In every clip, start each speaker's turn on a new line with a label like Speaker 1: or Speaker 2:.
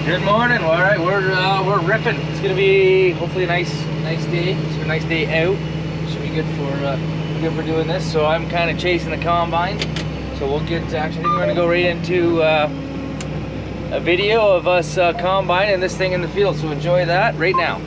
Speaker 1: Good morning. All right, we're ripping. It's gonna be hopefully a nice day. It's a nice day out. Should be good for doing this. So I'm kind of chasing the combine. So we'll get to, actually, I think we're gonna go right into a video of us combining this thing in the field. So enjoy that right now.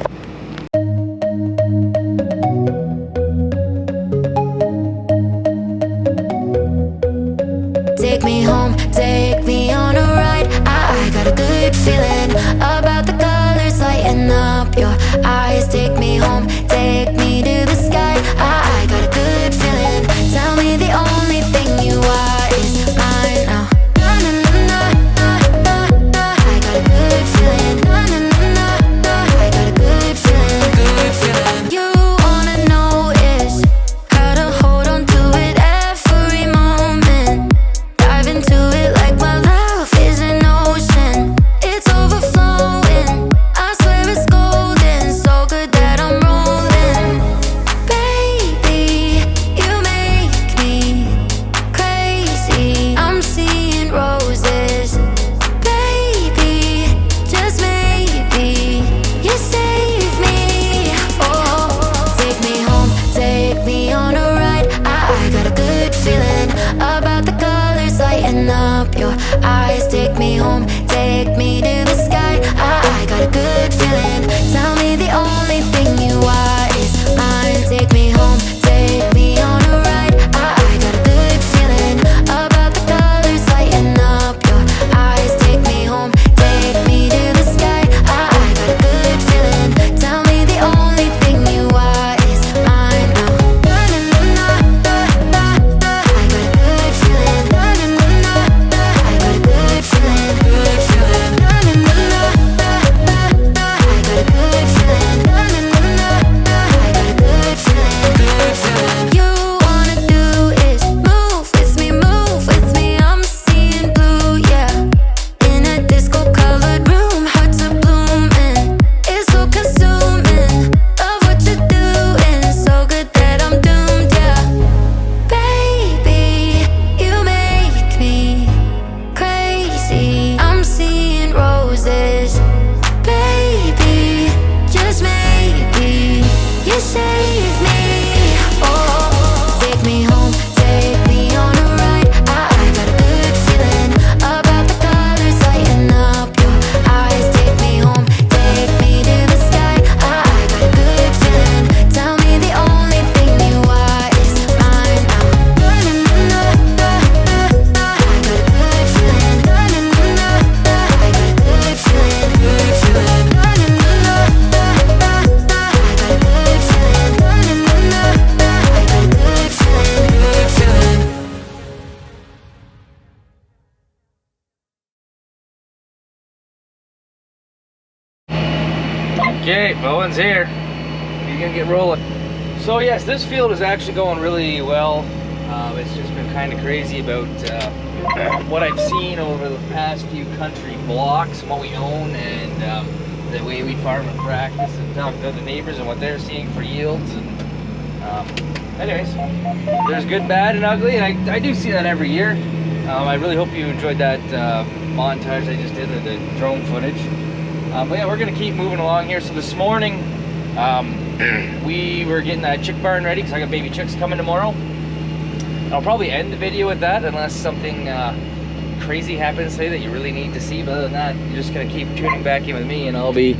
Speaker 2: Take me home, take me on a ride. I got a good feeling about the colors lighting up your eyes. Take me home, take me to the sky. I got a good feeling. Tell me the only thing you are is mine now. Na, na, na, na, na, na. I got a good feeling. Na, na, na, na, na. I got a good feeling. Good feeling. You wanna know is how to hold on to it every moment. Dive into it like my love is an ocean. It's overflowing. I swear it's golden. So good that I'm rolling. Baby, you make me crazy. I'm seeing roses. Baby, just maybe you save me. Oh, take me home, take me on a ride. I got a good feeling about the colors lighting up your eyes. Take me home, take me to the sky. I got a good feeling. Tell me the only thing you are is mine. Take me home, take me on a ride. I got a good feeling about the colors lighting up your eyes. Take me home, take me to the sky. I got a good feeling. Tell me the only thing you are is mine now. Na, na, na, na, na, na. I got a good feeling. Na, na, na, na, na. I got a good feeling. Good feeling. Na, na, na, na, na, na. I got a good feeling. Na, na, na, na, na. I got a good feeling. Good feeling. You wanna do is move with me. I'm seeing blue, yeah. In a disco-colored room, hearts are blooming. It's so consuming. Love what you're doing, so good that I'm doomed, yeah. Baby, you make me crazy. I'm seeing roses. Baby, just maybe you save me. Oh, take me home, take me on a ride. I got a good feeling about the colors lighting up your eyes. Take me home, take me to the sky. I got a good feeling. Tell me the only thing you are is mine now. Na, na, na, na, na, na. I got a good feeling. Na, na, na, na, na. I got a good feeling. Good feeling. Na, na, na, na, na, na. I got a good feeling. Na, na, na, na, na. I got a good feeling. Good feeling.
Speaker 1: Okay, Bowen's here. He's gonna get rolling. So yes, this field is actually going really well. It's just been kind of crazy about what I've seen over the past few country blocks and what we own, and the way we farm and practice, and talk to other neighbors and what they're seeing for yields. And anyways, there's good, bad, and ugly, and I do see that every year. I really hope you enjoyed that montage I just did of the drone footage. But yeah, we're gonna keep moving along here. So this morning, we were getting that chick barn ready because I got baby chicks coming tomorrow. I'll probably end the video with that unless something crazy happens today that you really need to see. But other than that, you're just gonna keep tuning back in with me, and I'll be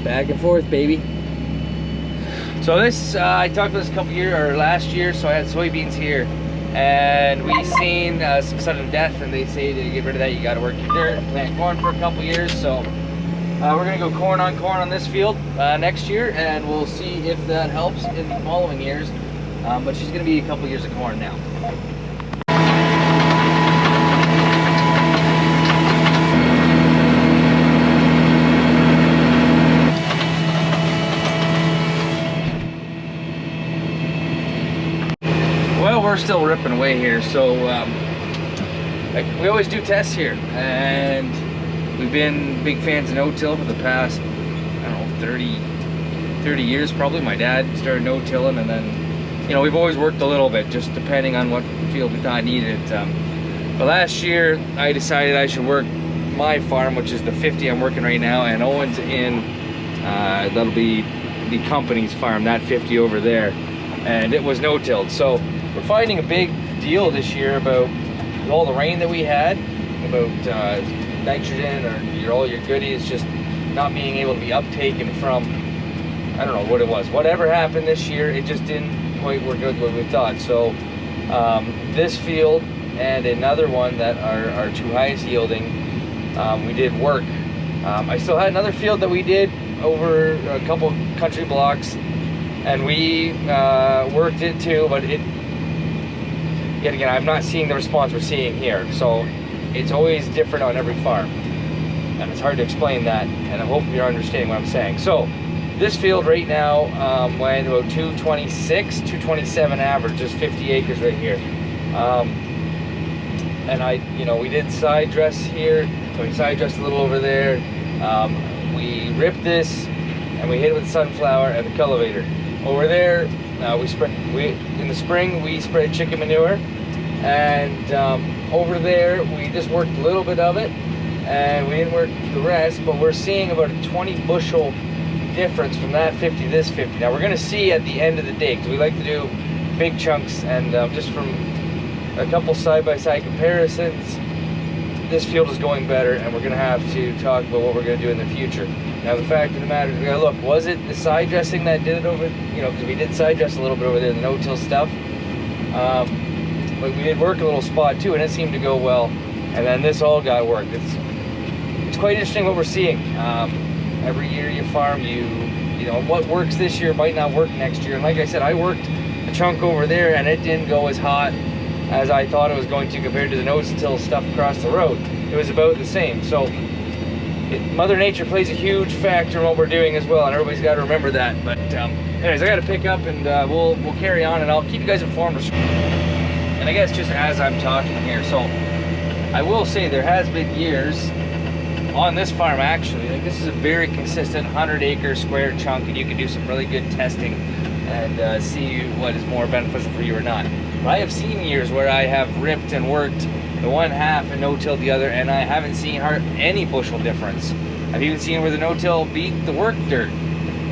Speaker 1: back and forth, baby. So this, I talked about this a couple years or last year. So I had soybeans here, and we seen some sudden death, and they say to get rid of that, you got to work your dirt and plant corn for a couple years. So we're gonna go corn on this field next year, and we'll see if that helps in the following years. But she's gonna be a couple years of corn now. Well, we're still ripping away here. So we always do tests here, and we've been big fans of no-till for the past, I don't know, 30 years probably. My dad started no-tilling, and then, you know, we've always worked a little bit, just depending on what field we thought needed it. But last year, I decided I should work my farm, which is the 50 I'm working right now, and Owen's in, that'll be the company's farm, that 50 over there, and it was no-tilled. So we're finding a big deal this year about all the rain that we had, about nitrogen or all your goodies just not being able to be uptaken from, I don't know what it was. Whatever happened this year, it just didn't quite work out what we thought. So this field and another one that are our two highest yielding, we did work. I still had another field that we did over a couple country blocks, and we worked it too, but it, yet again, I'm not seeing the response we're seeing here. So it's always different on every farm, and it's hard to explain that, and I hope you're understanding what I'm saying. So this field right now went about 226, 227 average, just 50 acres right here. And we did side dress here, so we side dressed a little over there. We ripped this and we hit it with sunflower and the cultivator. Over there, in the spring we spread chicken manure, and over there we just worked a little bit of it, and we didn't work the rest, but we're seeing about a 20 bushel difference from that 50 to this 50. Now we're going to see at the end of the day, because we like to do big chunks, and just from a couple side-by-side comparisons, this field is going better, and we're going to have to talk about what we're going to do in the future. Now the fact of the matter is, we gotta look, was it the side dressing that did it over, because we did side dress a little bit over there, the no-till stuff, but we did work a little spot too, and it seemed to go well, and then this all got worked. It's quite interesting what we're seeing. Every year you farm, you know what works this year might not work next year, and like I said, I worked a chunk over there and it didn't go as hot as I thought it was going to compared to the no-till stuff across the road. It was about the same. So Mother Nature plays a huge factor in what we're doing as well, and everybody's got to remember that. But anyways, I got to pick up, and we'll carry on, and I'll keep you guys informed. And I guess just as I'm talking here, so I will say there has been years on this farm, actually, like this is a very consistent 100-acre square chunk, and you can do some really good testing and see what is more beneficial for you or not. But I have seen years where I have ripped and worked the one half and no-till the other, and I haven't seen any bushel difference. I've even seen where the no-till beat the work dirt.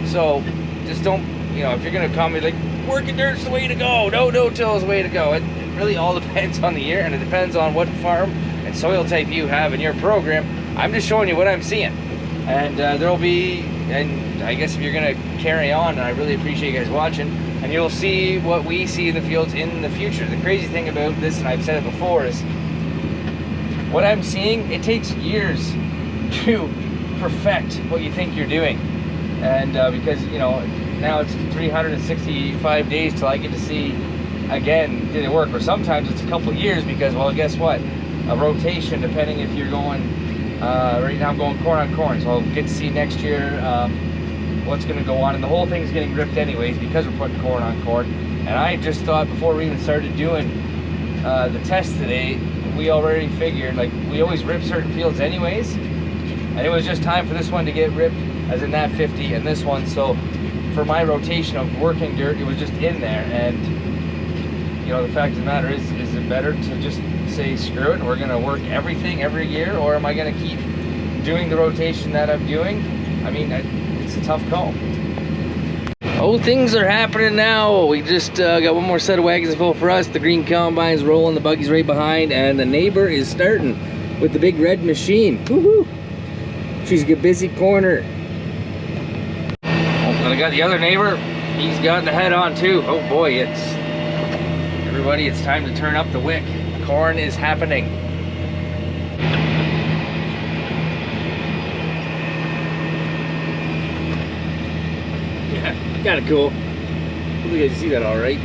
Speaker 1: So just don't, if you're gonna comment like working dirt's the way to go, no-till is the way to go. It really all depends on the year, and it depends on what farm and soil type you have in your program. I'm just showing you what I'm seeing, and there'll be, and I guess if you're gonna carry on, and I really appreciate you guys watching, and you'll see what we see in the fields in the future. The crazy thing about this, and I've said it before, is what I'm seeing, it takes years to perfect what you think you're doing. And because, now it's 365 days till I get to see, again, did it work? Or sometimes it's a couple years because, well, guess what? A rotation, depending if you're going, right now I'm going corn on corn, so I'll get to see next year what's going to go on. And the whole thing's getting ripped anyways because we're putting corn on corn. And I just thought before we even started doing the test today, we already figured, like, we always rip certain fields anyways, and it was just time for this one to get ripped, as in that 50 and this one. So for my rotation of working dirt, it was just in there. And the fact of the matter is it better to just say screw it, we're gonna work everything every year, or am I gonna keep doing the rotation that I'm doing? I mean, it's a tough call. Oh, things are happening now. We just got one more set of wagons full for us. The green combine's rolling, the buggy's right behind, and the neighbor is starting with the big red machine. Woohoo! She's a busy corner. Oh, and I got the other neighbor. He's got the head on too. Oh boy, everybody, it's time to turn up the wick. Corn is happening. Kind of cool. Hope you guys see that all right.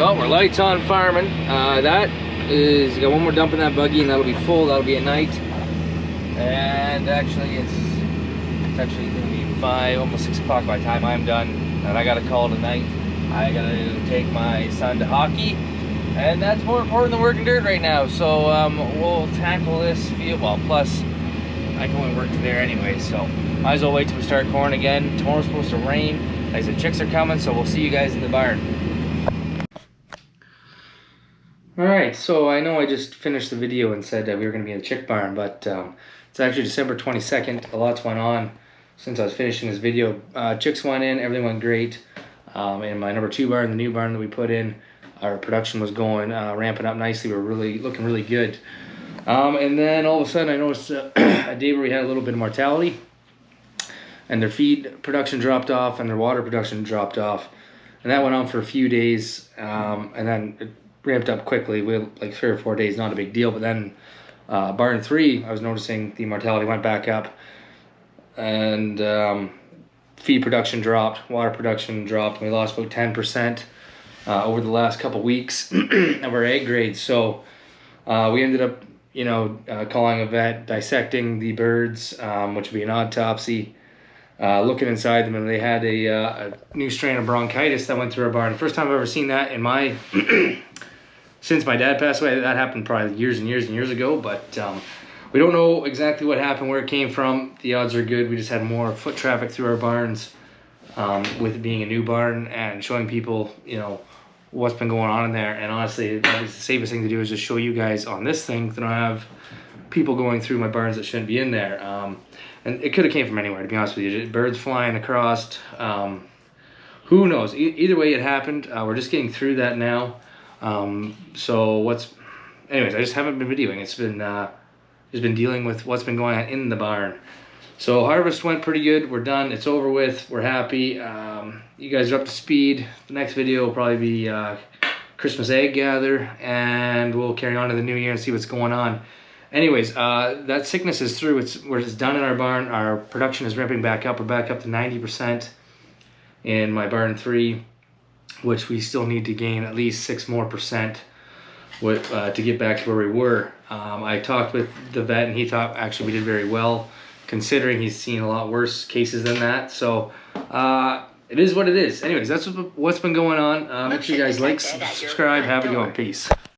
Speaker 1: Oh, we're lights on farming. That is, got one more dump in that buggy, and that'll be full. That'll be at night. And actually, it's actually gonna be 5, almost 6 o'clock by the time I'm done. And I got a call tonight. I gotta take my son to hockey, and that's more important than working dirt right now. So we'll tackle this field. Well, plus I can only work there anyway, so might as well wait till we start corn again. Tomorrow's supposed to rain. Like I said, chicks are coming, so we'll see you guys in the barn. All right, so I know I just finished the video and said that we were going to be in the chick barn, but it's actually December 22nd. A lot's went on since I was finishing this video. Chicks went in, everything went great. In my number 2 barn, the new barn that we put in, our production was going, ramping up nicely. We were really looking really good. And then all of a sudden I noticed a day where we had a little bit of mortality, and their feed production dropped off and their water production dropped off. And that went on for a few days, and then it ramped up quickly. We had like 3 or 4 days, not a big deal. But then barn 3, I was noticing the mortality went back up, and feed production dropped, water production dropped, and we lost about 10% over the last couple weeks of our egg grades. So we ended up, calling a vet, dissecting the birds, which would be an autopsy. Looking inside them, and they had a new strain of bronchitis that went through our barn. The first time I've ever seen that in my since my dad passed away. That happened probably years and years and years ago, but we don't know exactly what happened, where it came from. The odds are good we just had more foot traffic through our barns, with it being a new barn, and showing people what's been going on in there. And honestly, that was the safest thing to do, is just show you guys on this thing, so I don't have people going through my barns that shouldn't be in there. And it could have came from anywhere, to be honest with you. Birds flying across. Who knows? Either way, it happened. We're just getting through that now. Anyways, I just haven't been videoing. It's been just been dealing with what's been going on in the barn. So harvest went pretty good. We're done. It's over with. We're happy. You guys are up to speed. The next video will probably be Christmas egg gather, and we'll carry on to the new year and see what's going on. Anyways, that sickness is through. We're just done in our barn. Our production is ramping back up. We're back up to 90% in my barn 3, which we still need to gain at least 6% more to get back to where we were. I talked with the vet, and he thought actually we did very well, considering he's seen a lot worse cases than that. So it is what it is. Anyways, that's what's been going on. Make sure you guys like, subscribe, have a good one. Peace.